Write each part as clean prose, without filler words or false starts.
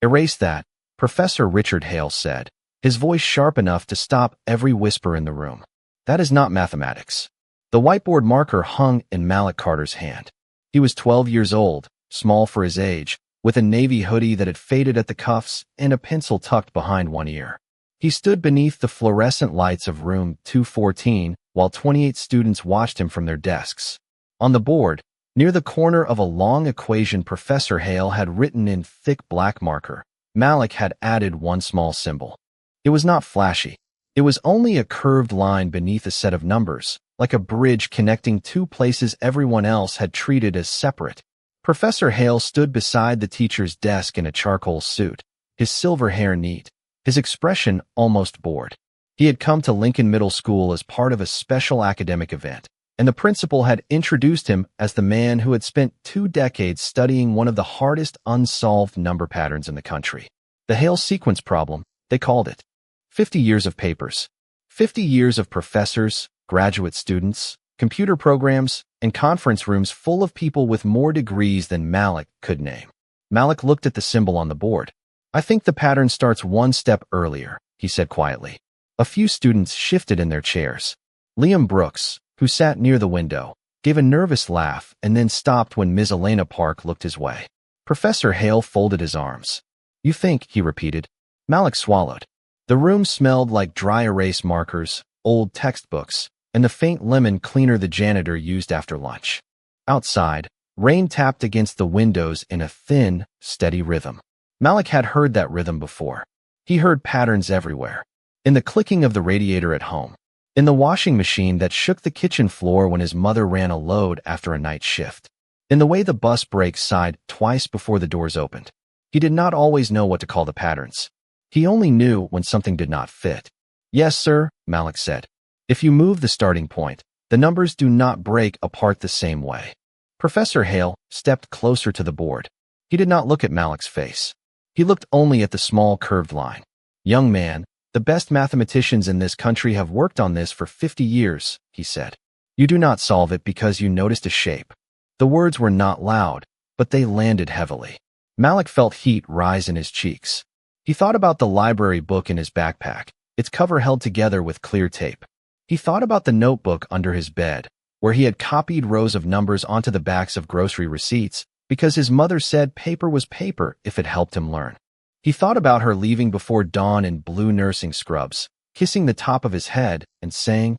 "Erase that," Professor Richard Hale said, his voice sharp enough to stop every whisper in the room. "That is not mathematics." The whiteboard marker hung in Malik Carter's hand. He was 12 years old, small for his age, with a navy hoodie that had faded at the cuffs and a pencil tucked behind one ear. He stood beneath the fluorescent lights of room 214 while 28 students watched him from their desks. On the board, near the corner of a long equation Professor Hale had written in thick black marker, Malik had added one small symbol. It was not flashy. It was only a curved line beneath a set of numbers, like a bridge connecting two places everyone else had treated as separate. Professor Hale stood beside the teacher's desk in a charcoal suit, his silver hair neat, his expression almost bored. He had come to Lincoln Middle School as part of a special academic event, and the principal had introduced him as the man who had spent 2 decades studying one of the hardest unsolved number patterns in the country. The Hale sequence problem, they called it. 50 years of papers, 50 years of professors, graduate students, computer programs, and conference rooms full of people with more degrees than Malik could name. Malik looked at the symbol on the board. "I think the pattern starts one step earlier," he said quietly. A few students shifted in their chairs. Liam Brooks, who sat near the window, gave a nervous laugh and then stopped when Ms. Elena Park looked his way. Professor Hale folded his arms. "You think," he repeated. Malik swallowed. The room smelled like dry erase markers, old textbooks, and the faint lemon cleaner the janitor used after lunch. Outside, rain tapped against the windows in a thin, steady rhythm. Malik had heard that rhythm before. He heard patterns everywhere. In the clicking of the radiator at home, in the washing machine that shook the kitchen floor when his mother ran a load after a night shift, in the way the bus brakes sighed twice before the doors opened. He did not always know what to call the patterns. He only knew when something did not fit. "Yes, sir," Malik said. "If you move the starting point, the numbers do not break apart the same way." Professor Hale stepped closer to the board. He did not look at Malik's face. He looked only at the small curved line. "Young man, the best mathematicians in this country have worked on this for 50 years, he said. "You do not solve it because you noticed a shape." The words were not loud, but they landed heavily. Malik felt heat rise in his cheeks. He thought about the library book in his backpack, its cover held together with clear tape. He thought about the notebook under his bed, where he had copied rows of numbers onto the backs of grocery receipts because his mother said paper was paper if it helped him learn. He thought about her leaving before dawn in blue nursing scrubs, kissing the top of his head and saying,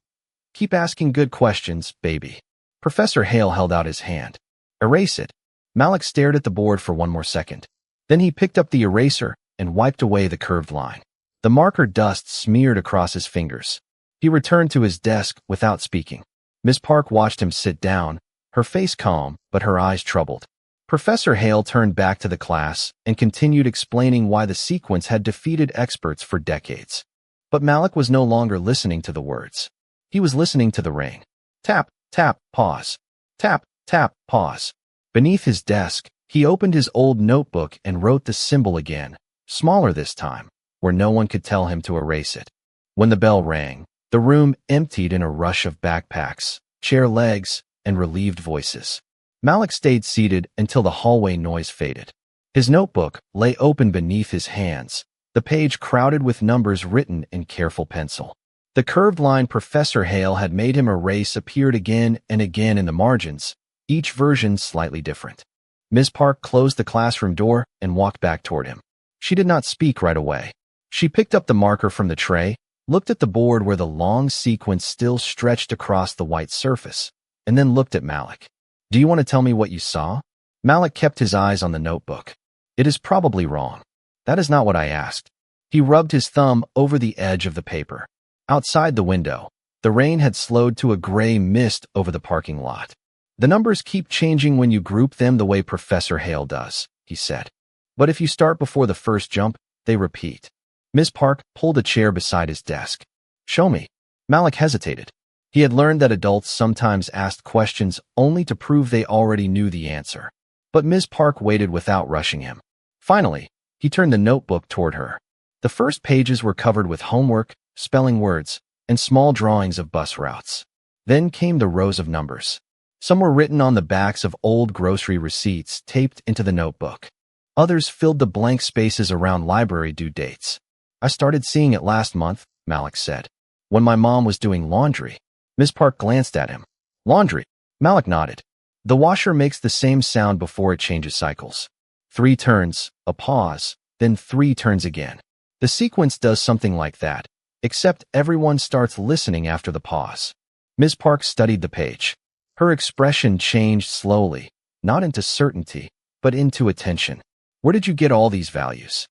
"Keep asking good questions, baby." Professor Hale held out his hand. "Erase it." Malik stared at the board for one more second. Then he picked up the eraser and wiped away the curved line. The marker dust smeared across his fingers. He returned to his desk without speaking. Miss Park watched him sit down, her face calm, but her eyes troubled. Professor Hale turned back to the class and continued explaining why the sequence had defeated experts for decades. But Malik was no longer listening to the words. He was listening to the ring. Tap, tap, pause. Tap, tap, pause. Beneath his desk, he opened his old notebook and wrote the symbol again, smaller this time, where no one could tell him to erase it. When the bell rang, the room emptied in a rush of backpacks, chair legs, and relieved voices. Malik stayed seated until the hallway noise faded. His notebook lay open beneath his hands, the page crowded with numbers written in careful pencil. The curved line Professor Hale had made him erase appeared again and again in the margins, each version slightly different. Ms. Park closed the classroom door and walked back toward him. She did not speak right away. She picked up the marker from the tray, looked at the board where the long sequence still stretched across the white surface, and then looked at Malik. "Do you want to tell me what you saw?" Malik kept his eyes on the notebook. "It is probably wrong." "That is not what I asked." He rubbed his thumb over the edge of the paper. Outside the window, the rain had slowed to a gray mist over the parking lot. "The numbers keep changing when you group them the way Professor Hale does," he said. "But if you start before the first jump, they repeat." Ms. Park pulled a chair beside his desk. "Show me." Malik hesitated. He had learned that adults sometimes asked questions only to prove they already knew the answer. But Ms. Park waited without rushing him. Finally, he turned the notebook toward her. The first pages were covered with homework, spelling words, and small drawings of bus routes. Then came the rows of numbers. Some were written on the backs of old grocery receipts taped into the notebook. Others filled the blank spaces around library due dates. I started seeing it last month, Malik said, when my mom was doing laundry. Ms. Park glanced at him. Laundry? Malik nodded. The washer makes the same sound before it changes cycles. 3 turns, a pause, then 3 turns again. The sequence does something like that, except everyone starts listening after the pause. Ms. Park studied the page. Her expression changed slowly, not into certainty, but into attention. Where did you get all these values?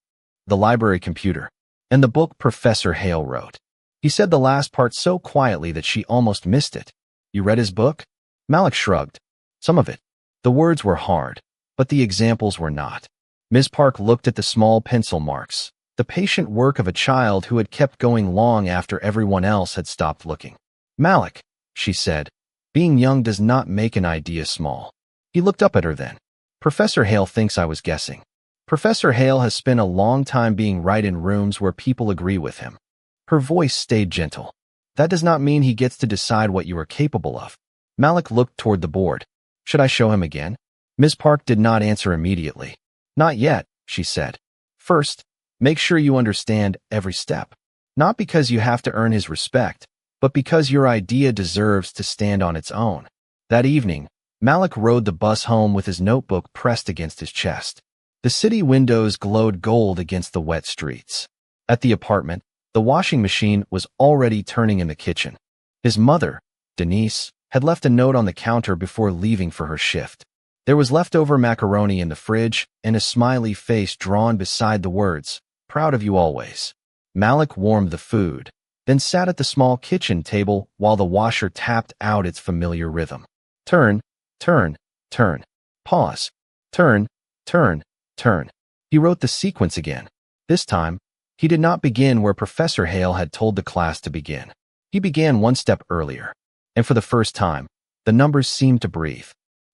The library computer. And the book Professor Hale wrote. He said the last part so quietly that she almost missed it. You read his book? Malik shrugged. Some of it. The words were hard, but the examples were not. Ms. Park looked at the small pencil marks, the patient work of a child who had kept going long after everyone else had stopped looking. Malik, she said, being young does not make an idea small. He looked up at her then. Professor Hale thinks I was guessing. Professor Hale has spent a long time being right in rooms where people agree with him. Her voice stayed gentle. That does not mean he gets to decide what you are capable of. Malik looked toward the board. Should I show him again? Ms. Park did not answer immediately. Not yet, she said. First, make sure you understand every step. Not because you have to earn his respect, but because your idea deserves to stand on its own. That evening, Malik rode the bus home with his notebook pressed against his chest. The city windows glowed gold against the wet streets. At the apartment, the washing machine was already turning in the kitchen. His mother, Denise, had left a note on the counter before leaving for her shift. There was leftover macaroni in the fridge and a smiley face drawn beside the words, "Proud of you always." Malik warmed the food, then sat at the small kitchen table while the washer tapped out its familiar rhythm. Turn, turn, turn. Pause. Turn, turn, turn. He wrote the sequence again. This time, he did not begin where Professor Hale had told the class to begin. He began one step earlier. And for the first time, the numbers seemed to breathe.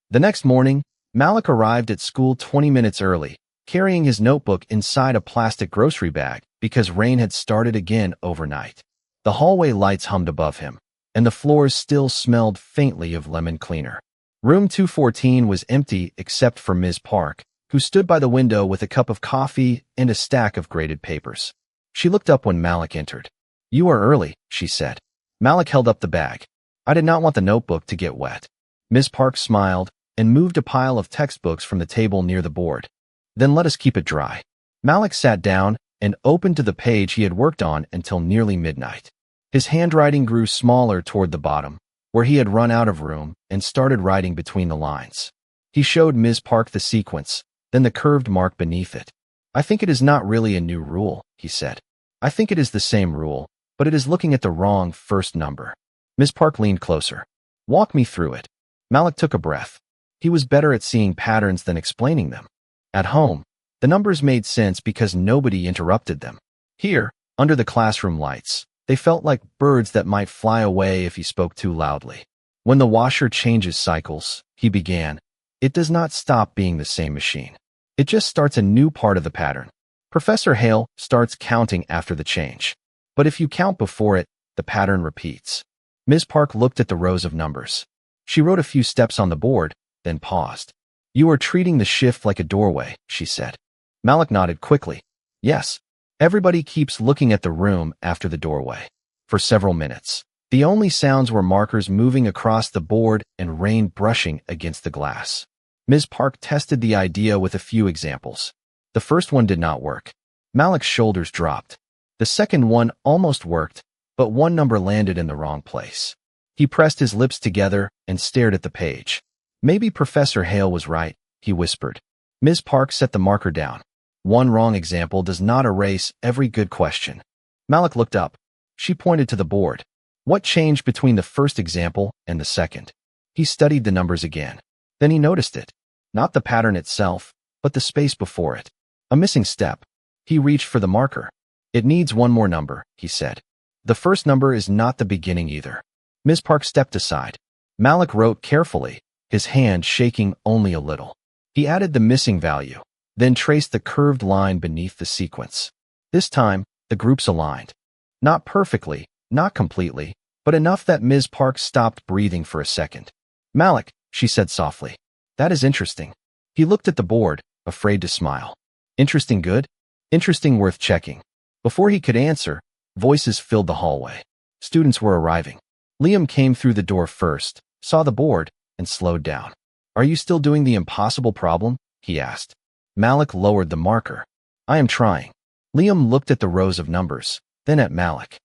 The next morning, Malik arrived at school 20 minutes early, carrying his notebook inside a plastic grocery bag because rain had started again overnight. The hallway lights hummed above him, and the floors still smelled faintly of lemon cleaner. Room 214 was empty except for Ms. Park, who stood by the window with a cup of coffee and a stack of graded papers. She looked up when Malik entered. You are early, she said. Malik held up the bag. I did not want the notebook to get wet. Ms. Park smiled and moved a pile of textbooks from the table near the board. Then let us keep it dry. Malik sat down and opened to the page he had worked on until nearly midnight. His handwriting grew smaller toward the bottom, where he had run out of room and started writing between the lines. He showed Ms. Park the sequence, then the curved mark beneath it. I think it is not really a new rule, he said. I think it is the same rule, but it is looking at the wrong first number. Ms. Park leaned closer. Walk me through it. Malik took a breath. He was better at seeing patterns than explaining them. At home, the numbers made sense because nobody interrupted them. Here, under the classroom lights, they felt like birds that might fly away if he spoke too loudly. When the washer changes cycles, he began, it does not stop being the same machine. It just starts a new part of the pattern. Professor Hale starts counting after the change. But if you count before it, the pattern repeats. Ms. Park looked at the rows of numbers. She wrote a few steps on the board, then paused. You are treating the shift like a doorway, she said. Malik nodded quickly. Yes. Everybody keeps looking at the room after the doorway. For several minutes, the only sounds were markers moving across the board and rain brushing against the glass. Ms. Park tested the idea with a few examples. The first one did not work. Malik's shoulders dropped. The second one almost worked, but one number landed in the wrong place. He pressed his lips together and stared at the page. Maybe Professor Hale was right, he whispered. Ms. Park set the marker down. One wrong example does not erase every good question. Malik looked up. She pointed to the board. What changed between the first example and the second? He studied the numbers again. Then he noticed it. Not the pattern itself, but the space before it. A missing step. He reached for the marker. It needs one more number, he said. The first number is not the beginning either. Ms. Park stepped aside. Malik wrote carefully, his hand shaking only a little. He added the missing value, then traced the curved line beneath the sequence. This time, the groups aligned. Not perfectly, not completely, but enough that Ms. Park stopped breathing for a second. Malik, she said softly. That is interesting. He looked at the board, afraid to smile. Interesting good? Interesting worth checking. Before he could answer, voices filled the hallway. Students were arriving. Liam came through the door first, saw the board, and slowed down. Are you still doing the impossible problem? He asked. Malik lowered the marker. I am trying. Liam looked at the rows of numbers, then at Malik.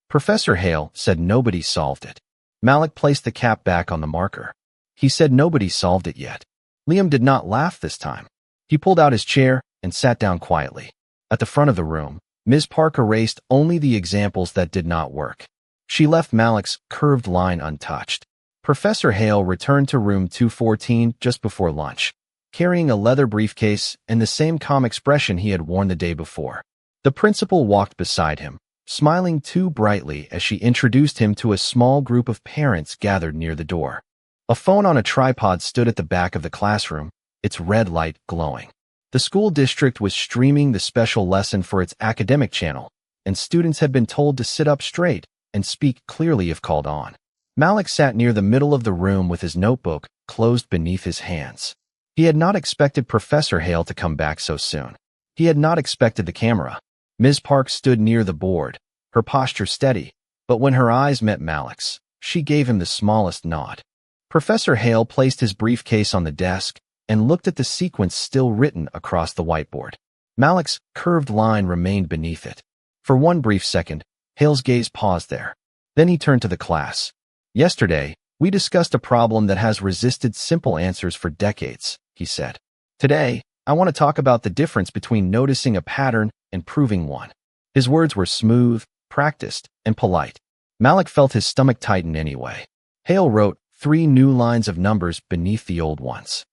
Professor Hale said nobody solved it. Malik placed the cap back on the marker. He said nobody solved it yet. Liam did not laugh this time. He pulled out his chair and sat down quietly. At the front of the room, Ms. Park erased only the examples that did not work. She left Malik's curved line untouched. Professor Hale returned to room 214 just before lunch, carrying a leather briefcase and the same calm expression he had worn the day before. The principal walked beside him, smiling too brightly as she introduced him to a small group of parents gathered near the door. A phone on a tripod stood at the back of the classroom, its red light glowing. The school district was streaming the special lesson for its academic channel, and students had been told to sit up straight and speak clearly if called on. Malik sat near the middle of the room with his notebook closed beneath his hands. He had not expected Professor Hale to come back so soon. He had not expected the camera. Ms. Park stood near the board, her posture steady, but when her eyes met Malik's, she gave him the smallest nod. Professor Hale placed his briefcase on the desk and looked at the sequence still written across the whiteboard. Malik's curved line remained beneath it. For one brief second, Hale's gaze paused there. Then he turned to the class. Yesterday, we discussed a problem that has resisted simple answers for decades, he said. Today, I want to talk about the difference between noticing a pattern and proving one. His words were smooth, practiced, and polite. Malik felt his stomach tighten anyway. Hale wrote 3 new lines of numbers beneath the old ones.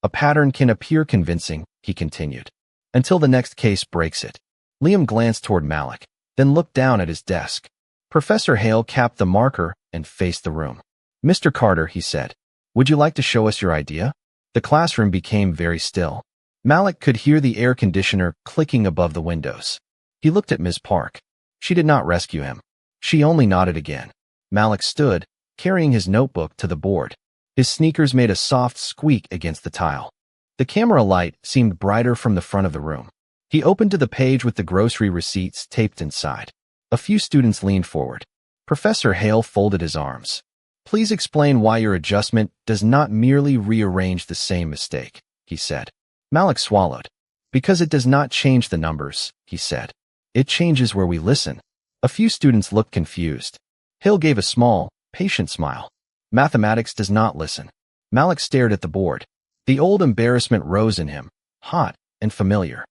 A pattern can appear convincing, he continued, until the next case breaks it. Liam glanced toward Malik, then looked down at his desk. Professor Hale capped the marker and faced the room. Mr. Carter, he said, would you like to show us your idea? The classroom became very still. Malik could hear the air conditioner clicking above the windows. He looked at Ms. Park. She did not rescue him. She only nodded again. Malik stood, carrying his notebook to the board. His sneakers made a soft squeak against the tile. The camera light seemed brighter from the front of the room. He opened to the page with the grocery receipts taped inside. A few students leaned forward. Professor Hale folded his arms. Please explain why your adjustment does not merely rearrange the same mistake, he said. Malik swallowed. Because it does not change the numbers, he said. It changes where we listen. A few students looked confused. Hale gave a small, patient smile. Mathematics does not listen. Malik stared at the board. The old embarrassment rose in him, hot and familiar.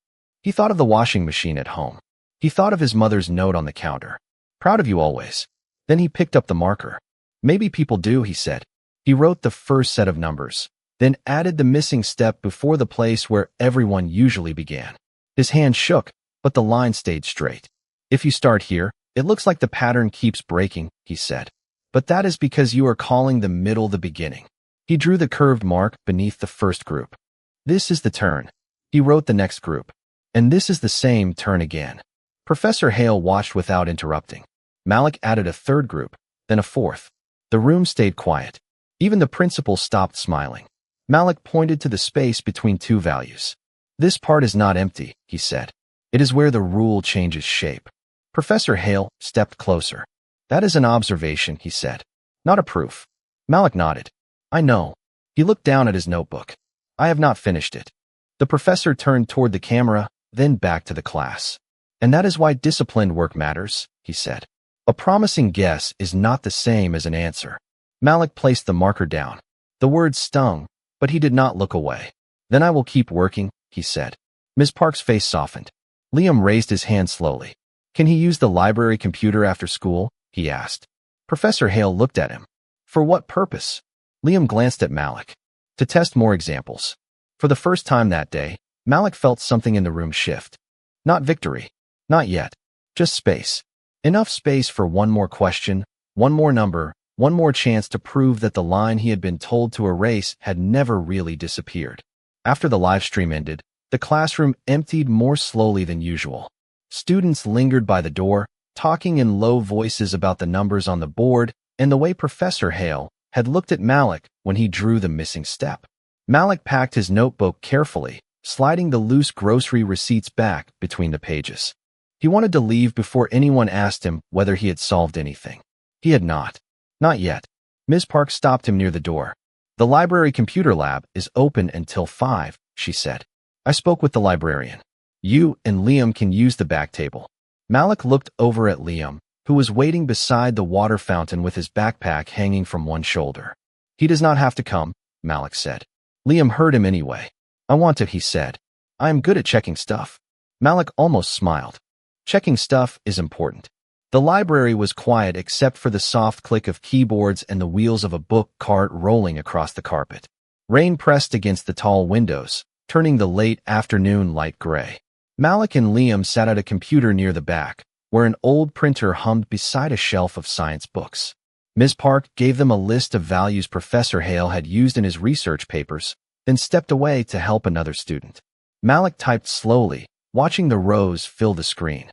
He thought of the washing machine at home. He thought of his mother's note on the counter. Proud of you always. Then he picked up the marker. Maybe people do, he said. He wrote the first set of numbers, then added the missing step before the place where everyone usually began. His hand shook, but the line stayed straight. If you start here, it looks like the pattern keeps breaking, he said. But that is because you are calling the middle the beginning. He drew the curved mark beneath the first group. This is the turn. He wrote the next group. And this is the same turn again. Professor Hale watched without interrupting. Malik added a third group, then a fourth. The room stayed quiet. Even the principal stopped smiling. Malik pointed to the space between 2 values. This part is not empty, he said. It is where the rule changes shape. Professor Hale stepped closer. That is an observation, he said. Not a proof. Malik nodded. I know. He looked down at his notebook. I have not finished it. The professor turned toward the camera, then back to the class. And that is why disciplined work matters, he said. A promising guess is not the same as an answer. Malik placed the marker down. The words stung, but he did not look away. Then I will keep working, he said. Ms. Park's face softened. Liam raised his hand slowly. Can he use the library computer after school? He asked. Professor Hale looked at him. For what purpose? Liam glanced at Malik. To test more examples. For the first time that day, Malik felt something in the room shift. Not victory. Not yet. Just space. Enough space for one more question, one more number, one more chance to prove that the line he had been told to erase had never really disappeared. After the live stream ended, the classroom emptied more slowly than usual. Students lingered by the door, talking in low voices about the numbers on the board and the way Professor Hale had looked at Malik when he drew the missing step. Malik packed his notebook carefully, sliding the loose grocery receipts back between the pages. He wanted to leave before anyone asked him whether he had solved anything. He had not. Not yet. Ms. Park stopped him near the door. The library computer lab is open until 5, she said. I spoke with the librarian. You and Liam can use the back table. Malik looked over at Liam, who was waiting beside the water fountain with his backpack hanging from one shoulder. He does not have to come, Malik said. Liam heard him anyway. I want to, he said. I am good at checking stuff. Malik almost smiled. Checking stuff is important. The library was quiet except for the soft click of keyboards and the wheels of a book cart rolling across the carpet. Rain pressed against the tall windows, turning the late afternoon light gray. Malik and Liam sat at a computer near the back, where an old printer hummed beside a shelf of science books. Ms. Park gave them a list of values Professor Hale had used in his research papers, then stepped away to help another student. Malik typed slowly, watching the rows fill the screen.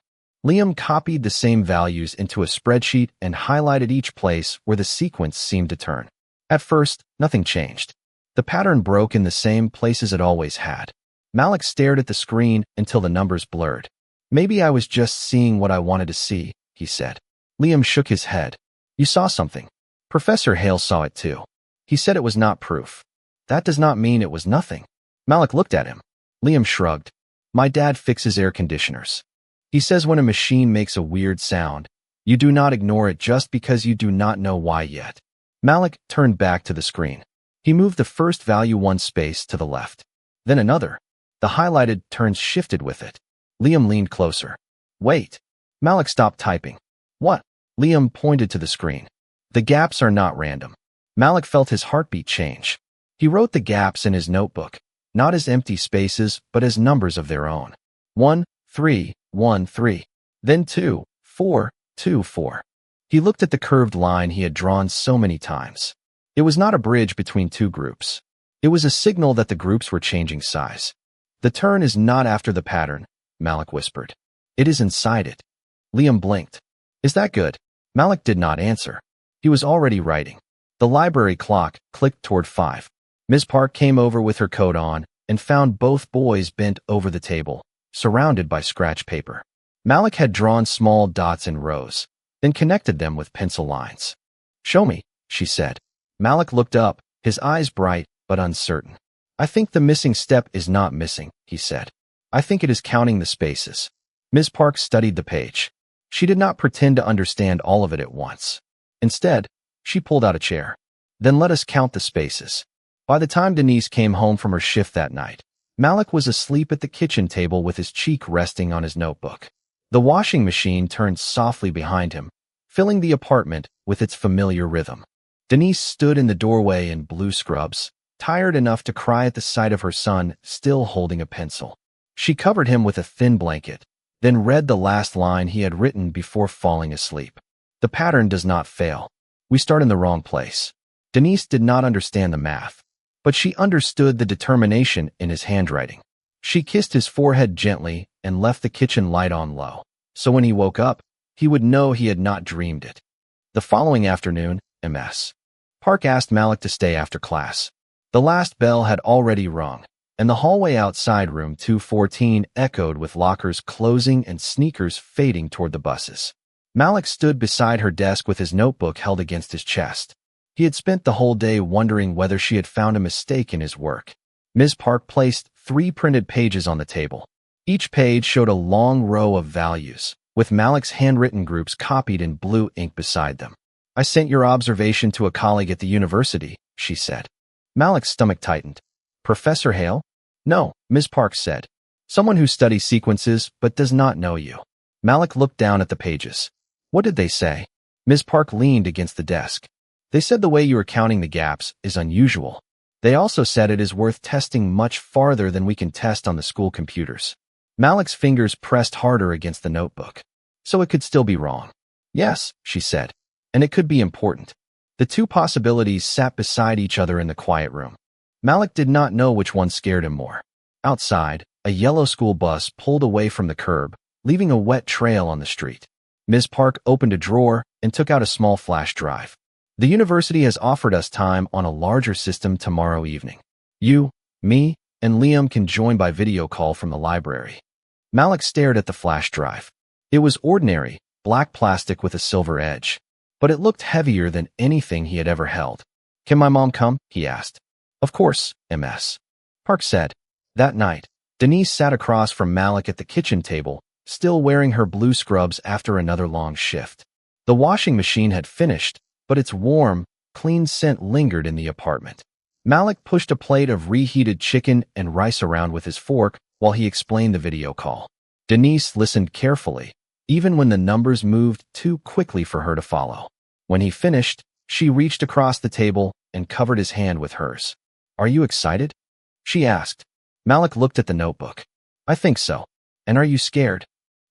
Liam copied the same values into a spreadsheet and highlighted each place where the sequence seemed to turn. At first, nothing changed. The pattern broke in the same places it always had. Malik stared at the screen until the numbers blurred. Maybe I was just seeing what I wanted to see, he said. Liam shook his head. You saw something. Professor Hale saw it too. He said it was not proof. That does not mean it was nothing. Malik looked at him. Liam shrugged. My dad fixes air conditioners. He says when a machine makes a weird sound, you do not ignore it just because you do not know why yet. Malik turned back to the screen. He moved the first value one space to the left. Then another. The highlighted turns shifted with it. Liam leaned closer. Wait. Malik stopped typing. What? Liam pointed to the screen. The gaps are not random. Malik felt his heartbeat change. He wrote the gaps in his notebook, not as empty spaces, but as numbers of their own. 1, 3, 1, 3. Then 2, 4, 2, 4. He looked at the curved line he had drawn so many times. It was not a bridge between two groups. It was a signal that the groups were changing size. The turn is not after the pattern, Malik whispered. It is inside it. Liam blinked. Is that good? Malik did not answer. He was already writing. The library clock clicked toward 5. Ms. Park came over with her coat on and found both boys bent over the table, surrounded by scratch paper. Malik had drawn small dots in rows, then connected them with pencil lines. Show me, she said. Malik looked up, his eyes bright but uncertain. I think the missing step is not missing, he said. I think it is counting the spaces. Ms. Park studied the page. She did not pretend to understand all of it at once. Instead, she pulled out a chair. Then let us count the spaces. By the time Denise came home from her shift that night, Malik was asleep at the kitchen table with his cheek resting on his notebook. The washing machine turned softly behind him, filling the apartment with its familiar rhythm. Denise stood in the doorway in blue scrubs, tired enough to cry at the sight of her son still holding a pencil. She covered him with a thin blanket, then read the last line he had written before falling asleep. The pattern does not fail. We start in the wrong place. Denise did not understand the math, but she understood the determination in his handwriting. She kissed his forehead gently and left the kitchen light on low, so when he woke up, he would know he had not dreamed it. The following afternoon, Ms. Park asked Malik to stay after class. The last bell had already rung, and the hallway outside room 214 echoed with lockers closing and sneakers fading toward the buses. Malik stood beside her desk with his notebook held against his chest. He had spent the whole day wondering whether she had found a mistake in his work. Ms. Park placed 3 printed pages on the table. Each page showed a long row of values, with Malik's handwritten groups copied in blue ink beside them. I sent your observation to a colleague at the university, she said. Malik's stomach tightened. Professor Hale? No, Ms. Park said. Someone who studies sequences but does not know you. Malik looked down at the pages. What did they say? Ms. Park leaned against the desk. They said the way you are counting the gaps is unusual. They also said it is worth testing much farther than we can test on the school computers. Malik's fingers pressed harder against the notebook. So it could still be wrong. Yes, she said. And it could be important. The two possibilities sat beside each other in the quiet room. Malik did not know which one scared him more. Outside, a yellow school bus pulled away from the curb, leaving a wet trail on the street. Ms. Park opened a drawer and took out a small flash drive. The university has offered us time on a larger system tomorrow evening. You, me, and Liam can join by video call from the library. Malik stared at the flash drive. It was ordinary, black plastic with a silver edge, but it looked heavier than anything he had ever held. "Can my mom come?" he asked. "Of course, Ms. Park said. That night, Denise sat across from Malik at the kitchen table, still wearing her blue scrubs after another long shift. The washing machine had finished, but its warm, clean scent lingered in the apartment. Malik pushed a plate of reheated chicken and rice around with his fork while he explained the video call. Denise listened carefully, even when the numbers moved too quickly for her to follow. When he finished, she reached across the table and covered his hand with hers. "Are you excited?" she asked. Malik looked at the notebook. "I think so. And are you scared?"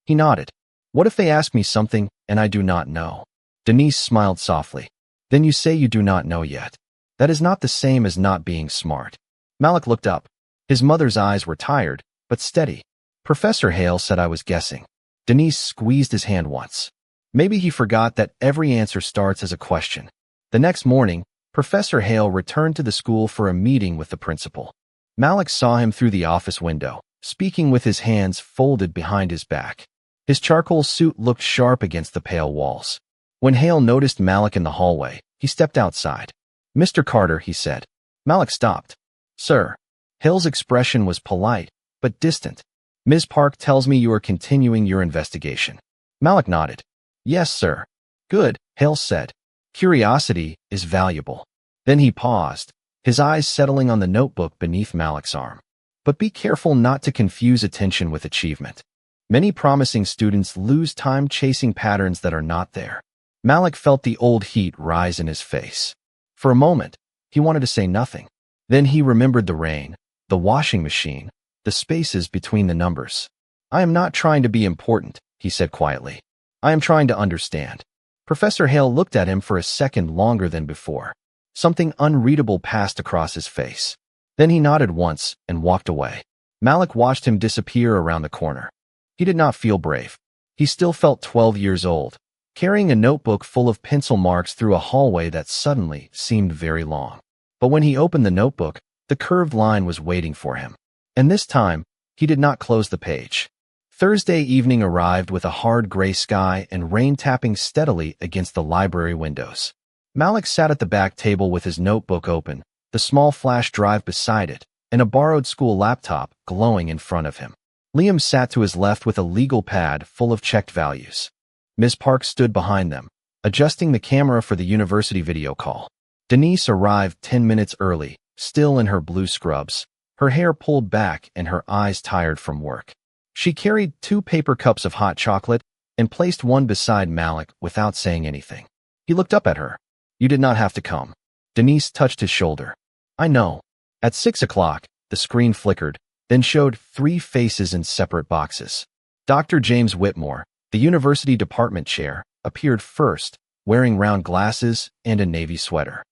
He nodded. "What if they ask me something and I do not know?" Denise smiled softly. "Then you say you do not know yet. That is not the same as not being smart." Malik looked up. His mother's eyes were tired, but steady. "Professor Hale said I was guessing." Denise squeezed his hand once. Maybe he forgot that every answer starts as a question. The next morning, Professor Hale returned to the school for a meeting with the principal. Malik saw him through the office window, speaking with his hands folded behind his back. His charcoal suit looked sharp against the pale walls. When Hale noticed Malik in the hallway, he stepped outside. "Mr. Carter," he said. Malik stopped. "Sir." Hale's expression was polite, but distant. "Ms. Park tells me you are continuing your investigation." Malik nodded. "Yes, sir." "Good," Hale said. "Curiosity is valuable." Then he paused, his eyes settling on the notebook beneath Malik's arm. "But be careful not to confuse attention with achievement. Many promising students lose time chasing patterns that are not there." Malik felt the old heat rise in his face. For a moment, he wanted to say nothing. Then he remembered the rain, the washing machine, the spaces between the numbers. "I am not trying to be important," he said quietly. "I am trying to understand." Professor Hale looked at him for a second longer than before. Something unreadable passed across his face. Then he nodded once and walked away. Malik watched him disappear around the corner. He did not feel brave. He still felt 12 years old, carrying a notebook full of pencil marks through a hallway that suddenly seemed very long. But when he opened the notebook, the curved line was waiting for him. And this time, he did not close the page. Thursday evening arrived with a hard gray sky and rain tapping steadily against the library windows. Malik sat at the back table with his notebook open, the small flash drive beside it, and a borrowed school laptop glowing in front of him. Liam sat to his left with a legal pad full of checked values. Ms. Park stood behind them, adjusting the camera for the university video call. Denise arrived 10 minutes early, still in her blue scrubs, her hair pulled back and her eyes tired from work. She carried 2 paper cups of hot chocolate and placed one beside Malik without saying anything. He looked up at her. "You did not have to come." Denise touched his shoulder. "I know." At 6 o'clock, the screen flickered, then showed 3 faces in separate boxes. Dr. James Whitmore, the university department chair, appeared first, wearing round glasses and a navy sweater.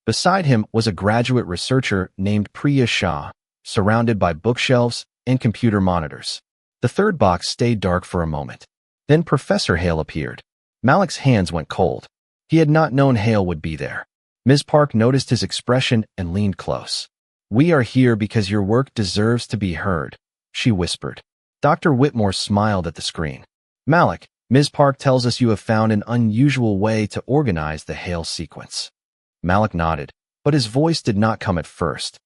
Beside him was a graduate researcher named Priya Shah, surrounded by bookshelves and computer monitors. The third box stayed dark for a moment. Then Professor Hale appeared. Malik's hands went cold. He had not known Hale would be there. Ms. Park noticed his expression and leaned close. "We are here because your work deserves to be heard," she whispered. Dr. Whitmore smiled at the screen. "Malik, Ms. Park tells us you have found an unusual way to organize the Hale sequence." Malik nodded, but his voice did not come at first.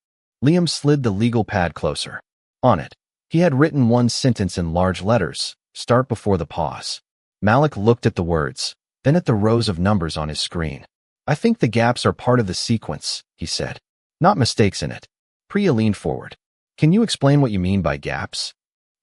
Liam slid the legal pad closer. On it, he had written one sentence in large letters, "Start before the pause." Malik looked at the words, then at the rows of numbers on his screen. "I think the gaps are part of the sequence," he said. "Not mistakes in it." Priya leaned forward. "Can you explain what you mean by gaps?"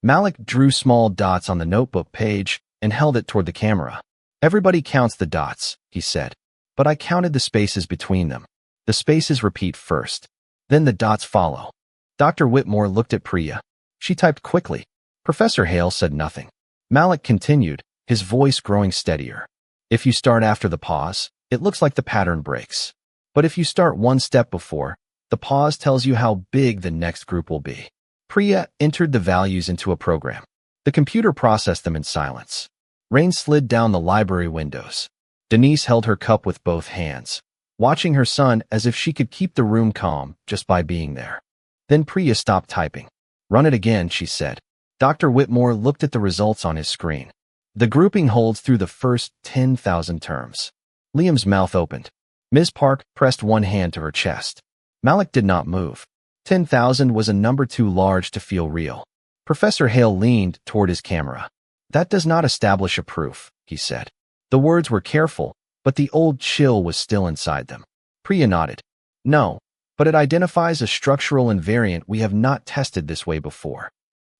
Malik drew small dots on the notebook page and held it toward the camera. "Everybody counts the dots," he said, "but I counted the spaces between them. The spaces repeat first. Then the dots follow." Dr. Whitmore looked at Priya. She typed quickly. Professor Hale said nothing. Malik continued, his voice growing steadier. "If you start after the pause, it looks like the pattern breaks. But if you start one step before, the pause tells you how big the next group will be." Priya entered the values into a program. The computer processed them in silence. Rain slid down the library windows. Denise held her cup with both hands, watching her son as if she could keep the room calm just by being there. Then Priya stopped typing. Run it again, she said. Dr. Whitmore looked at the results on his screen. The grouping holds through the first 10,000 terms. Liam's mouth opened. Ms. Park pressed one hand to her chest. Malik did not move. 10,000 was a number too large to feel real. Professor Hale leaned toward his camera. That does not establish a proof, he said. The words were careful, but the old chill was still inside them. Priya nodded. No, but it identifies a structural invariant we have not tested this way before.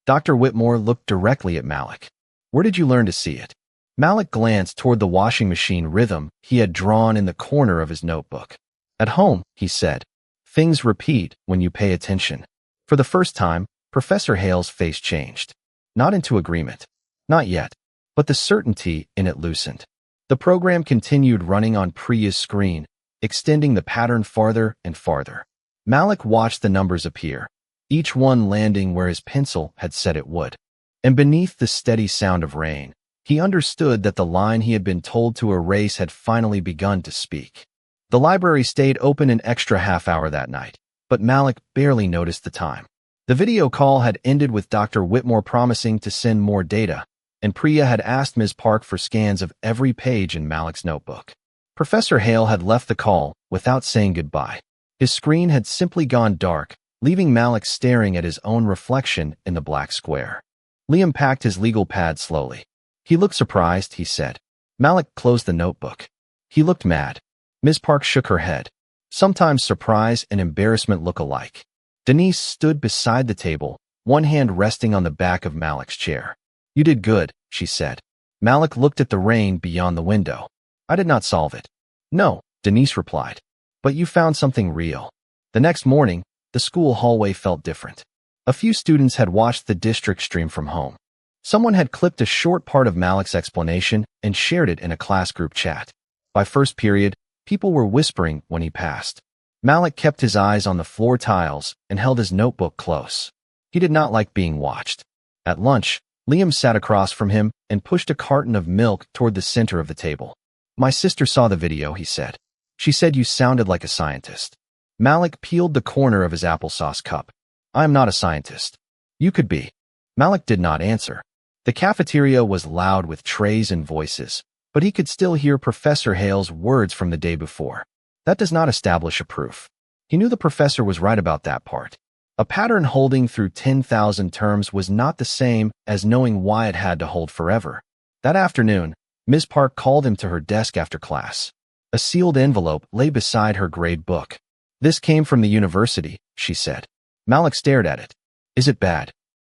Dr. Whitmore looked directly at Malik. Where did you learn to see it? Malik glanced toward the washing machine rhythm he had drawn in the corner of his notebook. At home, he said. Things repeat when you pay attention. For the first time, Professor Hale's face changed. Not into agreement. Not yet. But the certainty in it loosened. The program continued running on Priya's screen, extending the pattern farther and farther. Malik watched the numbers appear, each one landing where his pencil had said it would. And beneath the steady sound of rain, he understood that the line he had been told to erase had finally begun to speak. The library stayed open an extra half hour that night, but Malik barely noticed the time. The video call had ended with Dr. Whitmore promising to send more data, and Priya had asked Ms. Park for scans of every page in Malik's notebook. Professor Hale had left the call without saying goodbye. His screen had simply gone dark, leaving Malik staring at his own reflection in the black square. Liam packed his legal pad slowly. He looked surprised, he said. Malik closed the notebook. He looked mad. Ms. Park shook her head. Sometimes surprise and embarrassment look alike. Denise stood beside the table, one hand resting on the back of Malik's chair. You did good, she said. Malik looked at the rain beyond the window. I did not solve it. No, Denise replied. But you found something real. The next morning, the school hallway felt different. A few students had watched the district stream from home. Someone had clipped a short part of Malik's explanation and shared it in a class group chat. By first period, people were whispering when he passed. Malik kept his eyes on the floor tiles and held his notebook close. He did not like being watched. At lunch, Liam sat across from him and pushed a carton of milk toward the center of the table. My sister saw the video, he said. She said you sounded like a scientist. Malik peeled the corner of his applesauce cup. I am not a scientist. You could be. Malik did not answer. The cafeteria was loud with trays and voices, but he could still hear Professor Hale's words from the day before. That does not establish a proof. He knew the professor was right about that part. A pattern holding through 10,000 terms was not the same as knowing why it had to hold forever. That afternoon, Ms. Park called him to her desk after class. A sealed envelope lay beside her grade book. This came from the university, she said. Malik stared at it. Is it bad?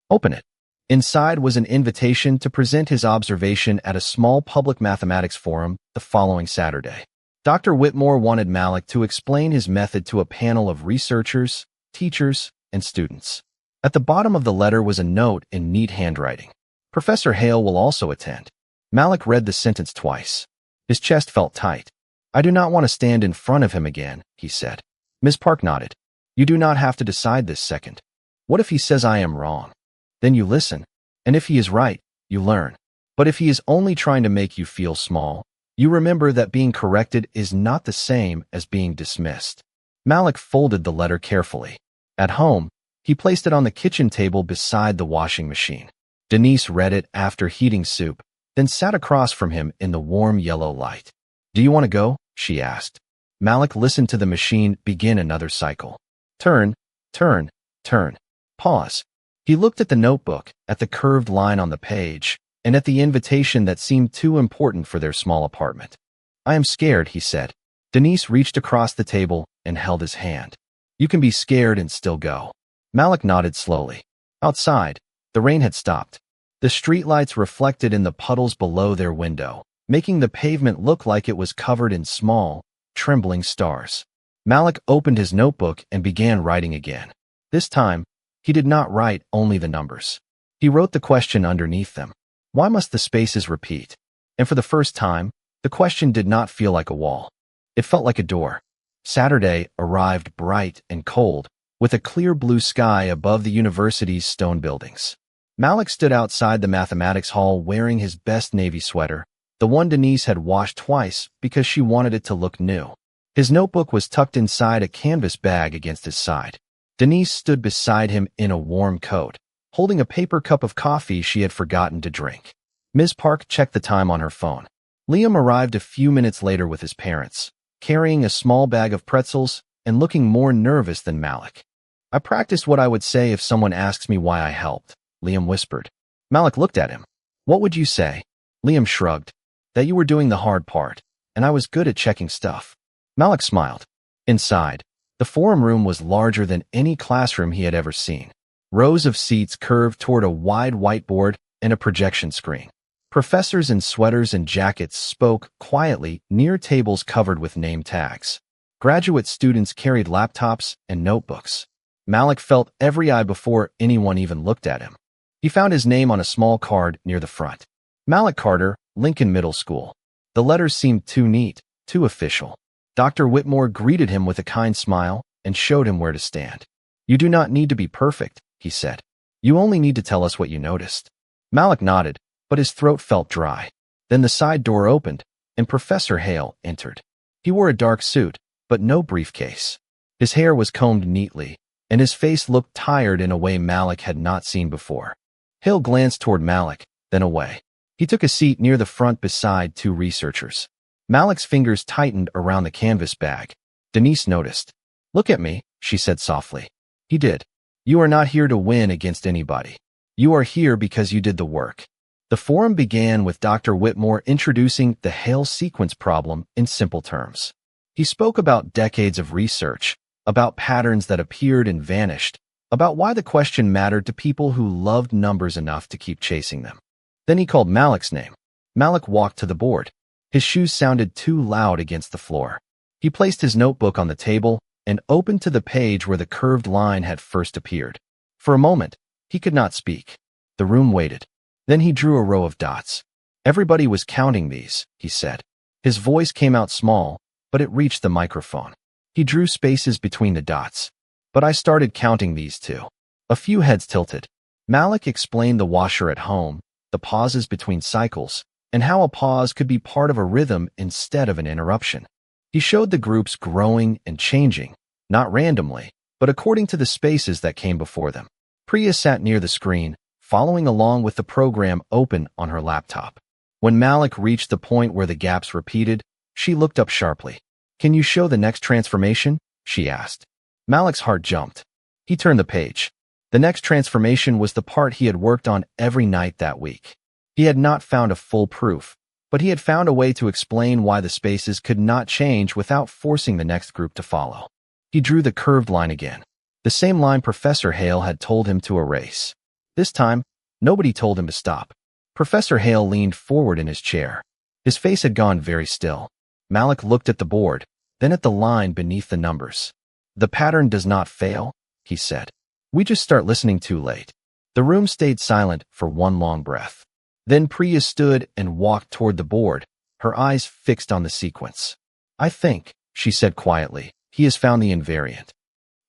Open it. Inside was an invitation to present his observation at a small public mathematics forum the following Saturday. Dr. Whitmore wanted Malik to explain his method to a panel of researchers, teachers, and students. At the bottom of the letter was a note in neat handwriting. Professor Hale will also attend. Malik read the sentence twice. His chest felt tight. I do not want to stand in front of him again, he said. Ms. Park nodded. You do not have to decide this second. What if he says I am wrong? Then you listen. And if he is right, you learn. But if he is only trying to make you feel small, you remember that being corrected is not the same as being dismissed. Malik folded the letter carefully. At home, he placed it on the kitchen table beside the washing machine. Denise read it after heating soup, then sat across from him in the warm yellow light. Do you want to go? She asked. Malik listened to the machine begin another cycle. Turn, turn, turn. Pause. He looked at the notebook, at the curved line on the page, and at the invitation that seemed too important for their small apartment. I am scared, he said. Denise reached across the table and held his hand. You can be scared and still go. Malik nodded slowly. Outside, the rain had stopped. The streetlights reflected in the puddles below their window, making the pavement look like it was covered in small, trembling stars. Malik opened his notebook and began writing again. This time, he did not write only the numbers. He wrote the question underneath them. Why must the spaces repeat? And for the first time, the question did not feel like a wall. It felt like a door. Saturday arrived bright and cold, with a clear blue sky above the university's stone buildings. Malik stood outside the mathematics hall wearing his best navy sweater, the one Denise had washed twice because she wanted it to look new. His notebook was tucked inside a canvas bag against his side. Denise stood beside him in a warm coat, holding a paper cup of coffee she had forgotten to drink. Ms. Park checked the time on her phone. Liam arrived a few minutes later with his parents, carrying a small bag of pretzels and looking more nervous than Malik. I practiced what I would say if someone asks me why I helped, Liam whispered. Malik looked at him. What would you say? Liam shrugged. That you were doing the hard part, and I was good at checking stuff. Malik smiled. Inside, the forum room was larger than any classroom he had ever seen. Rows of seats curved toward a wide whiteboard and a projection screen. Professors in sweaters and jackets spoke quietly near tables covered with name tags. Graduate students carried laptops and notebooks. Malik felt every eye before anyone even looked at him. He found his name on a small card near the front. Malik Carter, Lincoln Middle School. The letters seemed too neat, too official. Dr. Whitmore greeted him with a kind smile and showed him where to stand. You do not need to be perfect, he said. You only need to tell us what you noticed. Malik nodded, but his throat felt dry. Then the side door opened, and Professor Hale entered. He wore a dark suit, but no briefcase. His hair was combed neatly, and his face looked tired in a way Malik had not seen before. Hale glanced toward Malik, then away. He took a seat near the front beside two researchers. Malik's fingers tightened around the canvas bag. Denise noticed. Look at me, she said softly. He did. You are not here to win against anybody. You are here because you did the work. The forum began with Dr. Whitmore introducing the Hale sequence problem in simple terms. He spoke about decades of research, about patterns that appeared and vanished, about why the question mattered to people who loved numbers enough to keep chasing them. Then he called Malik's name. Malik walked to the board. His shoes sounded too loud against the floor. He placed his notebook on the table and opened to the page where the curved line had first appeared. For a moment, he could not speak. The room waited. Then he drew a row of dots. Everybody was counting these, he said. His voice came out small, but it reached the microphone. He drew spaces between the dots. But I started counting these too. A few heads tilted. Malik explained the washer at home, the pauses between cycles, and how a pause could be part of a rhythm instead of an interruption. He showed the groups growing and changing, not randomly, but according to the spaces that came before them. Priya sat near the screen, following along with the program open on her laptop. When Malik reached the point where the gaps repeated, she looked up sharply. Can you show the next transformation? She asked. Malik's heart jumped. He turned the page. The next transformation was the part he had worked on every night that week. He had not found a full proof, but he had found a way to explain why the spaces could not change without forcing the next group to follow. He drew the curved line again, the same line Professor Hale had told him to erase. This time, nobody told him to stop. Professor Hale leaned forward in his chair. His face had gone very still. Malik looked at the board, then at the line beneath the numbers. The pattern does not fail, he said. We just start listening too late. The room stayed silent for one long breath. Then Priya stood and walked toward the board, her eyes fixed on the sequence. I think, she said quietly, he has found the invariant.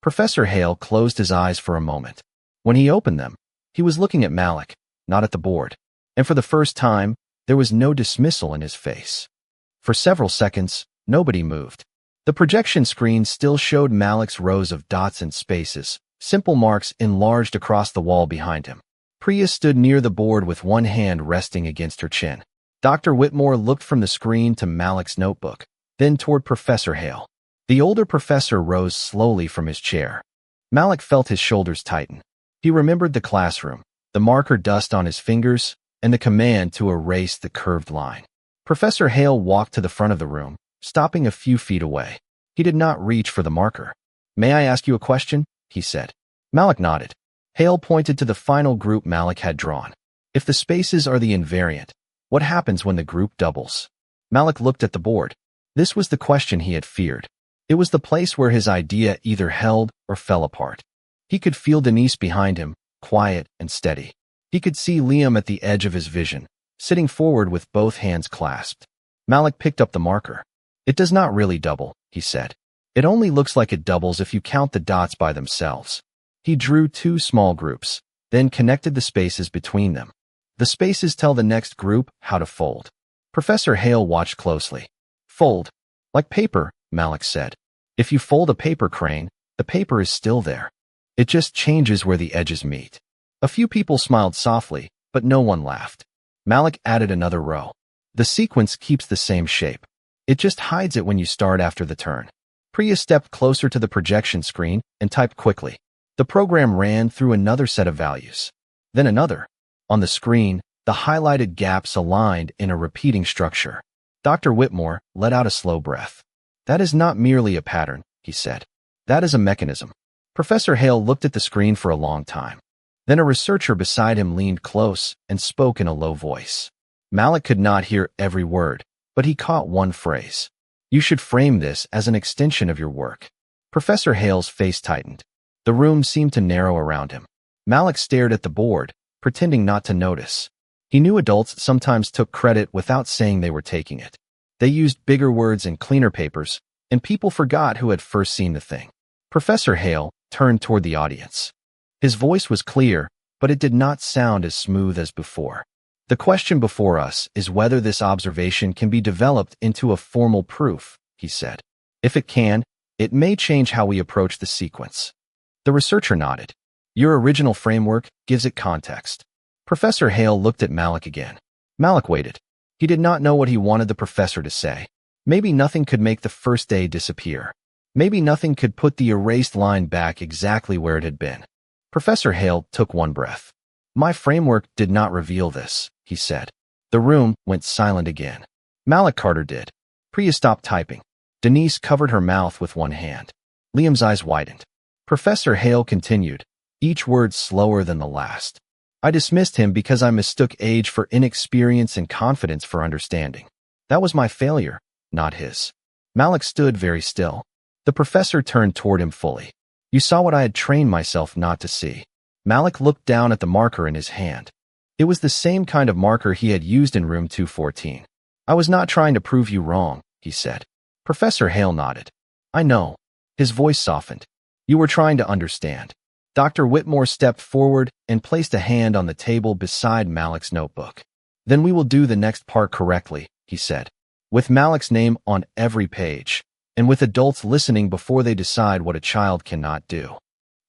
Professor Hale closed his eyes for a moment. When he opened them, he was looking at Malik, not at the board. And for the first time, there was no dismissal in his face. For several seconds, nobody moved. The projection screen still showed Malik's rows of dots and spaces, simple marks enlarged across the wall behind him. Priya stood near the board with one hand resting against her chin. Dr. Whitmore looked from the screen to Malik's notebook, then toward Professor Hale. The older professor rose slowly from his chair. Malik felt his shoulders tighten. He remembered the classroom, the marker dust on his fingers, and the command to erase the curved line. Professor Hale walked to the front of the room, stopping a few feet away. He did not reach for the marker. May I ask you a question? He said. Malik nodded. Hale pointed to the final group Malik had drawn. If the spaces are the invariant, what happens when the group doubles? Malik looked at the board. This was the question he had feared. It was the place where his idea either held or fell apart. He could feel Denise behind him, quiet and steady. He could see Liam at the edge of his vision, sitting forward with both hands clasped. Malik picked up the marker. It does not really double, he said. It only looks like it doubles if you count the dots by themselves. He drew two small groups, then connected the spaces between them. The spaces tell the next group how to fold. Professor Hale watched closely. Fold. Like paper, Malik said. If you fold a paper crane, the paper is still there. It just changes where the edges meet. A few people smiled softly, but no one laughed. Malik added another row. The sequence keeps the same shape. It just hides it when you start after the turn. Priya stepped closer to the projection screen and typed quickly. The program ran through another set of values. Then another. On the screen, the highlighted gaps aligned in a repeating structure. Dr. Whitmore let out a slow breath. That is not merely a pattern, he said. That is a mechanism. Professor Hale looked at the screen for a long time. Then a researcher beside him leaned close and spoke in a low voice. Malik could not hear every word, but he caught one phrase. You should frame this as an extension of your work. Professor Hale's face tightened. The room seemed to narrow around him. Malik stared at the board, pretending not to notice. He knew adults sometimes took credit without saying they were taking it. They used bigger words and cleaner papers, and people forgot who had first seen the thing. Professor Hale turned toward the audience. His voice was clear, but it did not sound as smooth as before. The question before us is whether this observation can be developed into a formal proof, he said. If it can, it may change how we approach the sequence. The researcher nodded. Your original framework gives it context. Professor Hale looked at Malik again. Malik waited. He did not know what he wanted the professor to say. Maybe nothing could make the first day disappear. Maybe nothing could put the erased line back exactly where it had been. Professor Hale took one breath. My framework did not reveal this, he said. The room went silent again. Malik Carter did. Priya stopped typing. Denise covered her mouth with one hand. Liam's eyes widened. Professor Hale continued, each word slower than the last. I dismissed him because I mistook age for inexperience and confidence for understanding. That was my failure, not his. Malik stood very still. The professor turned toward him fully. You saw what I had trained myself not to see. Malik looked down at the marker in his hand. It was the same kind of marker he had used in room 214. I was not trying to prove you wrong, he said. Professor Hale nodded. I know. His voice softened. You were trying to understand. Dr. Whitmore stepped forward and placed a hand on the table beside Malik's notebook. Then we will do the next part correctly, he said, with Malik's name on every page, and with adults listening before they decide what a child cannot do.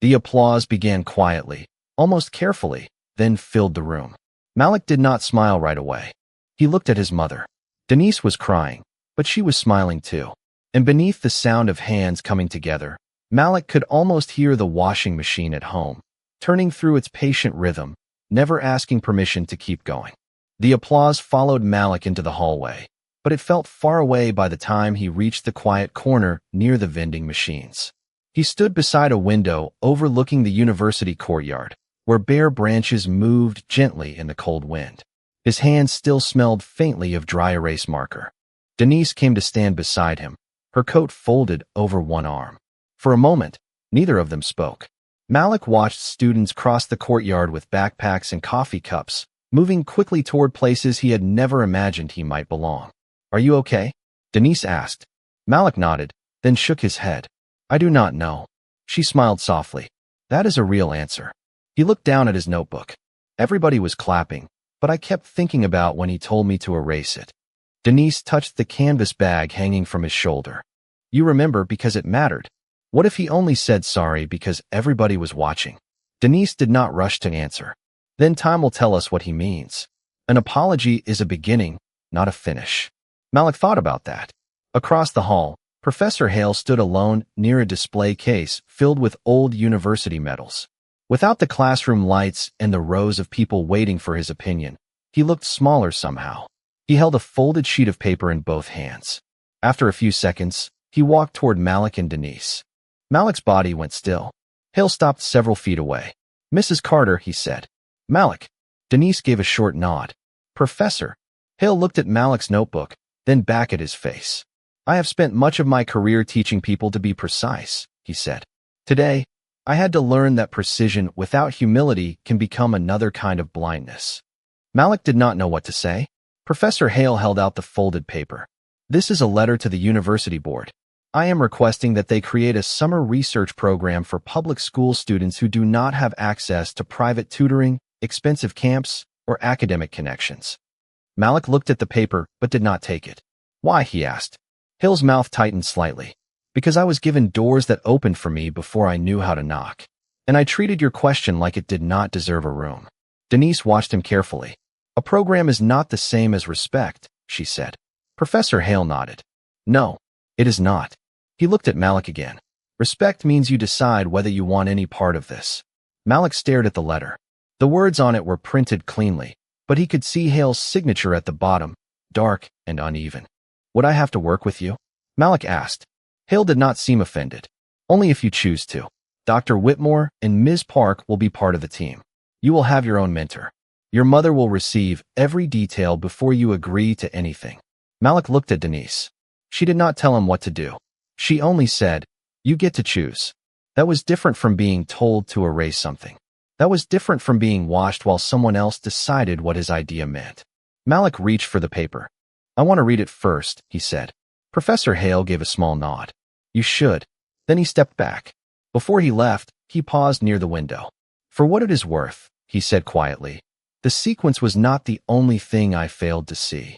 The applause began quietly, almost carefully, then filled the room. Malik did not smile right away. He looked at his mother. Denise was crying, but she was smiling too. And beneath the sound of hands coming together, Malik could almost hear the washing machine at home, turning through its patient rhythm, never asking permission to keep going. The applause followed Malik into the hallway, but it felt far away by the time he reached the quiet corner near the vending machines. He stood beside a window overlooking the university courtyard, where bare branches moved gently in the cold wind. His hands still smelled faintly of dry erase marker. Denise came to stand beside him, her coat folded over one arm. For a moment, neither of them spoke. Malik watched students cross the courtyard with backpacks and coffee cups, moving quickly toward places he had never imagined he might belong. Are you okay? Denise asked. Malik nodded, then shook his head. I do not know. She smiled softly. That is a real answer. He looked down at his notebook. Everybody was clapping, but I kept thinking about when he told me to erase it. Denise touched the canvas bag hanging from his shoulder. You remember because it mattered. What if he only said sorry because everybody was watching? Denise did not rush to answer. Then time will tell us what he means. An apology is a beginning, not a finish. Malik thought about that. Across the hall, Professor Hale stood alone near a display case filled with old university medals. Without the classroom lights and the rows of people waiting for his opinion, he looked smaller somehow. He held a folded sheet of paper in both hands. After a few seconds, he walked toward Malik and Denise. Malik's body went still. Hale stopped several feet away. Mrs. Carter, he said. Malik. Denise gave a short nod. Professor. Hale looked at Malik's notebook, then back at his face. I have spent much of my career teaching people to be precise, he said. Today, I had to learn that precision without humility can become another kind of blindness. Malik did not know what to say. Professor Hale held out the folded paper. This is a letter to the university board. I am requesting that they create a summer research program for public school students who do not have access to private tutoring, expensive camps, or academic connections. Malik looked at the paper but did not take it. Why, he asked. Hill's mouth tightened slightly. Because I was given doors that opened for me before I knew how to knock. And I treated your question like it did not deserve a room. Denise watched him carefully. A program is not the same as respect, she said. Professor Hale nodded. No, it is not. He looked at Malik again. Respect means you decide whether you want any part of this. Malik stared at the letter. The words on it were printed cleanly, but he could see Hale's signature at the bottom, dark and uneven. Would I have to work with you? Malik asked. Hale did not seem offended. Only if you choose to. Dr. Whitmore and Ms. Park will be part of the team. You will have your own mentor. Your mother will receive every detail before you agree to anything. Malik looked at Denise. She did not tell him what to do. She only said, you get to choose. That was different from being told to erase something. That was different from being watched while someone else decided what his idea meant. Malik reached for the paper. I want to read it first, he said. Professor Hale gave a small nod. You should. Then he stepped back. Before he left, he paused near the window. For what it is worth, he said quietly, the sequence was not the only thing I failed to see.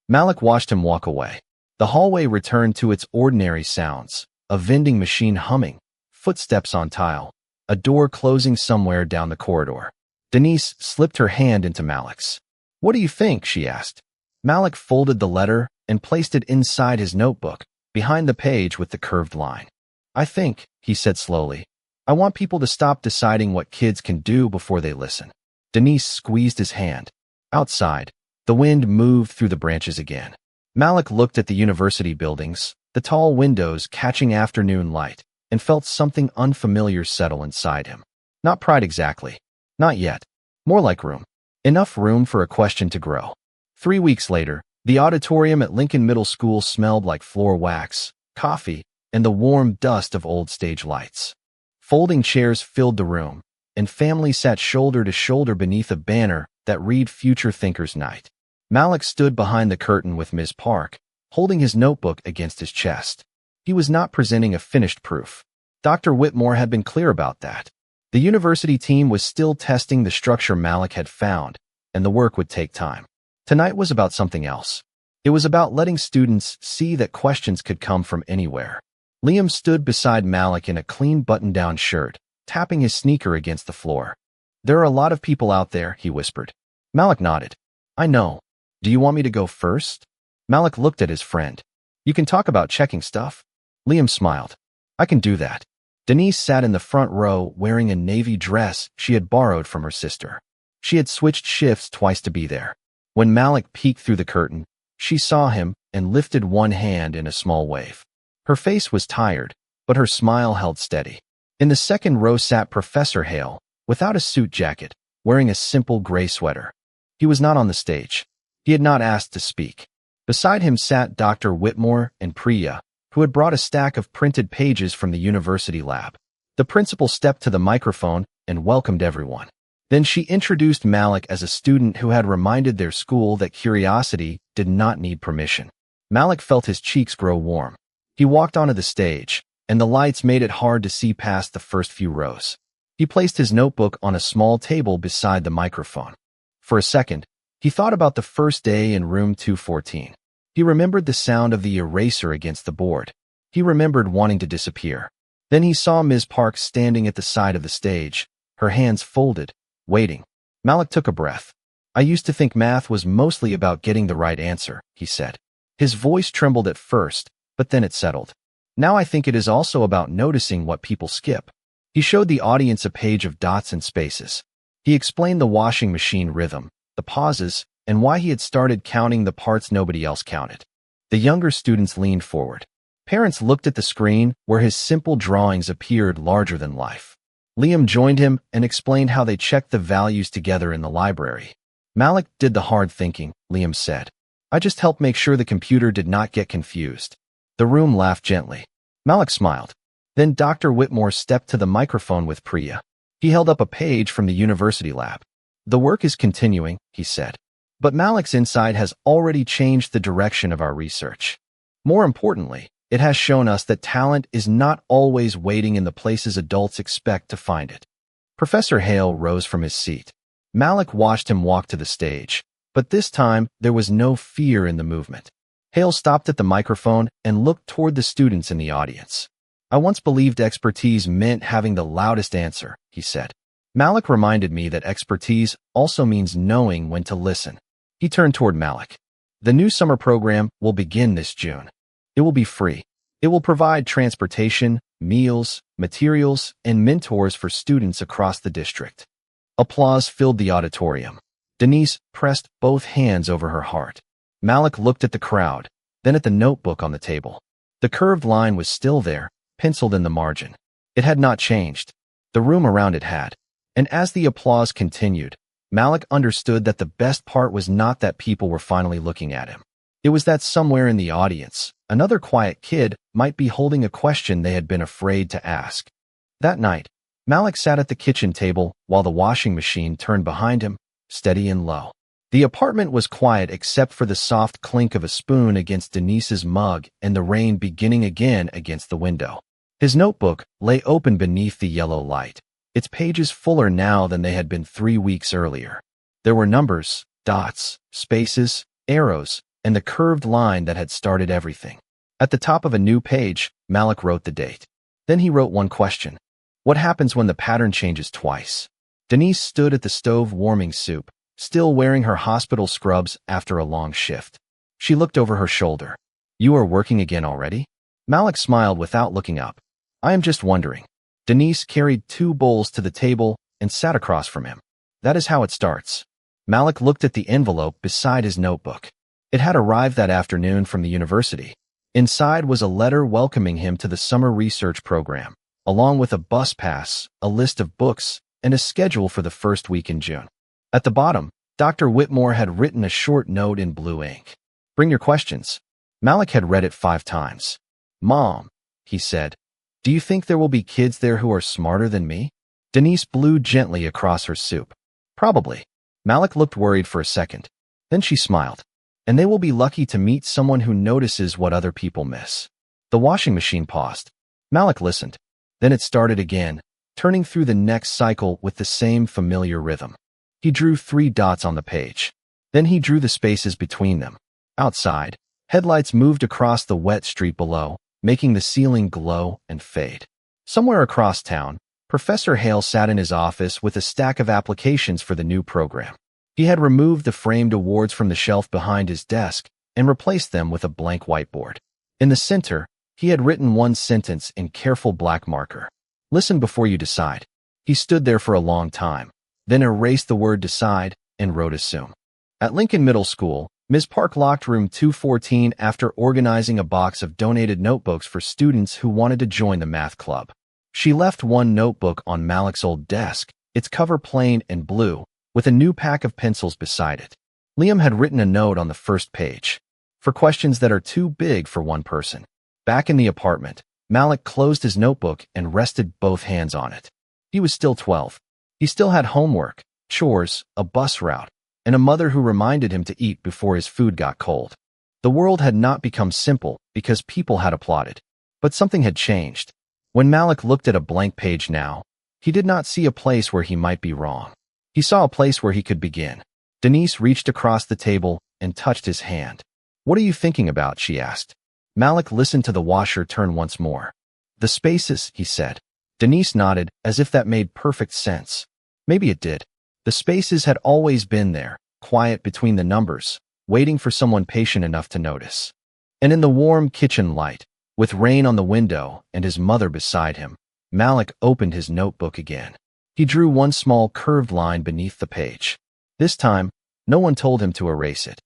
Malik watched him walk away. The hallway returned to its ordinary sounds, a vending machine humming, footsteps on tile, a door closing somewhere down the corridor. Denise slipped her hand into Malik's. What do you think? She asked. Malik folded the letter and placed it inside his notebook, behind the page with the curved line. I think, he said slowly, I want people to stop deciding what kids can do before they listen. Denise squeezed his hand. Outside, the wind moved through the branches again. Malik looked at the university buildings, the tall windows catching afternoon light, and felt something unfamiliar settle inside him. Not pride exactly. Not yet. More like room. Enough room for a question to grow. 3 weeks later, the auditorium at Lincoln Middle School smelled like floor wax, coffee, and the warm dust of old stage lights. Folding chairs filled the room, and families sat shoulder to shoulder beneath a banner that read Future Thinkers Night. Malik stood behind the curtain with Ms. Park, holding his notebook against his chest. He was not presenting a finished proof. Dr. Whitmore had been clear about that. The university team was still testing the structure Malik had found, and the work would take time. Tonight was about something else. It was about letting students see that questions could come from anywhere. Liam stood beside Malik in a clean button-down shirt, tapping his sneaker against the floor. There are a lot of people out there, he whispered. Malik nodded. I know. Do you want me to go first? Malik looked at his friend. You can talk about checking stuff. Liam smiled. I can do that. Denise sat in the front row wearing a navy dress she had borrowed from her sister. She had switched shifts twice to be there. When Malik peeked through the curtain, she saw him and lifted one hand in a small wave. Her face was tired, but her smile held steady. In the second row sat Professor Hale, without a suit jacket, wearing a simple gray sweater. He was not on the stage. He had not asked to speak. Beside him sat Dr. Whitmore and Priya, who had brought a stack of printed pages from the university lab. The principal stepped to the microphone and welcomed everyone. Then she introduced Malik as a student who had reminded their school that curiosity did not need permission. Malik felt his cheeks grow warm. He walked onto the stage, and the lights made it hard to see past the first few rows. He placed his notebook on a small table beside the microphone. For a second, he thought about the first day in room 214. He remembered the sound of the eraser against the board. He remembered wanting to disappear. Then he saw Ms. Park standing at the side of the stage, her hands folded, waiting. Malik took a breath. I used to think math was mostly about getting the right answer, he said. His voice trembled at first, but then it settled. Now I think it is also about noticing what people skip. He showed the audience a page of dots and spaces. He explained the washing machine rhythm, the pauses, and why he had started counting the parts nobody else counted. The younger students leaned forward. Parents looked at the screen where his simple drawings appeared larger than life. Liam joined him and explained how they checked the values together in the library. Malik did the hard thinking, Liam said. I just helped make sure the computer did not get confused. The room laughed gently. Malik smiled. Then Dr. Whitmore stepped to the microphone with Priya. He held up a page from the university lab. The work is continuing, he said. But Malik's insight has already changed the direction of our research. More importantly, it has shown us that talent is not always waiting in the places adults expect to find it. Professor Hale rose from his seat. Malik watched him walk to the stage, but this time there was no fear in the movement. Hale stopped at the microphone and looked toward the students in the audience. I once believed expertise meant having the loudest answer, he said. Malik reminded me that expertise also means knowing when to listen. He turned toward Malik. The new summer program will begin this June. It will be free. It will provide transportation, meals, materials, and mentors for students across the district. Applause filled the auditorium. Denise pressed both hands over her heart. Malik looked at the crowd, then at the notebook on the table. The curved line was still there, penciled in the margin. It had not changed. The room around it had. And as the applause continued, Malik understood that the best part was not that people were finally looking at him. It was that somewhere in the audience, another quiet kid might be holding a question they had been afraid to ask. That night, Malik sat at the kitchen table while the washing machine turned behind him, steady and low. The apartment was quiet except for the soft clink of a spoon against Denise's mug and the rain beginning again against the window. His notebook lay open beneath the yellow light, its pages fuller now than they had been 3 weeks earlier. There were numbers, dots, spaces, arrows, and the curved line that had started everything. At the top of a new page, Malik wrote the date. Then he wrote one question. What happens when the pattern changes twice? Denise stood at the stove warming soup, still wearing her hospital scrubs after a long shift. She looked over her shoulder. You are working again already? Malik smiled without looking up. I am just wondering. Denise carried 2 bowls to the table and sat across from him. That is how it starts. Malik looked at the envelope beside his notebook. It had arrived that afternoon from the university. Inside was a letter welcoming him to the summer research program, along with a bus pass, a list of books, and a schedule for the first week in June. At the bottom, Dr. Whitmore had written a short note in blue ink. Bring your questions. Malik had read it 5 times. Mom, he said, do you think there will be kids there who are smarter than me? Denise blew gently across her soup. Probably. Malik looked worried for a second. Then she smiled. And they will be lucky to meet someone who notices what other people miss. The washing machine paused. Malik listened. Then it started again, turning through the next cycle with the same familiar rhythm. He drew 3 dots on the page. Then he drew the spaces between them. Outside, headlights moved across the wet street below, making the ceiling glow and fade. Somewhere across town, Professor Hale sat in his office with a stack of applications for the new program. He had removed the framed awards from the shelf behind his desk and replaced them with a blank whiteboard. In the center, he had written one sentence in careful black marker. Listen before you decide. He stood there for a long time, then erased the word decide and wrote assume. At Lincoln Middle School, Ms. Park locked room 214 after organizing a box of donated notebooks for students who wanted to join the math club. She left one notebook on Malik's old desk, its cover plain and blue, with a new pack of pencils beside it. Liam had written a note on the first page. For questions that are too big for one person. Back in the apartment, Malik closed his notebook and rested both hands on it. He was still 12. He still had homework, chores, a bus route, and a mother who reminded him to eat before his food got cold. The world had not become simple because people had applauded. But something had changed. When Malik looked at a blank page now, he did not see a place where he might be wrong. He saw a place where he could begin. Denise reached across the table and touched his hand. What are you thinking about? She asked. Malik listened to the washer turn once more. The spaces, he said. Denise nodded as if that made perfect sense. Maybe it did. The spaces had always been there, quiet between the numbers, waiting for someone patient enough to notice. And in the warm kitchen light, with rain on the window and his mother beside him, Malik opened his notebook again. He drew one small curved line beneath the page. This time, no one told him to erase it.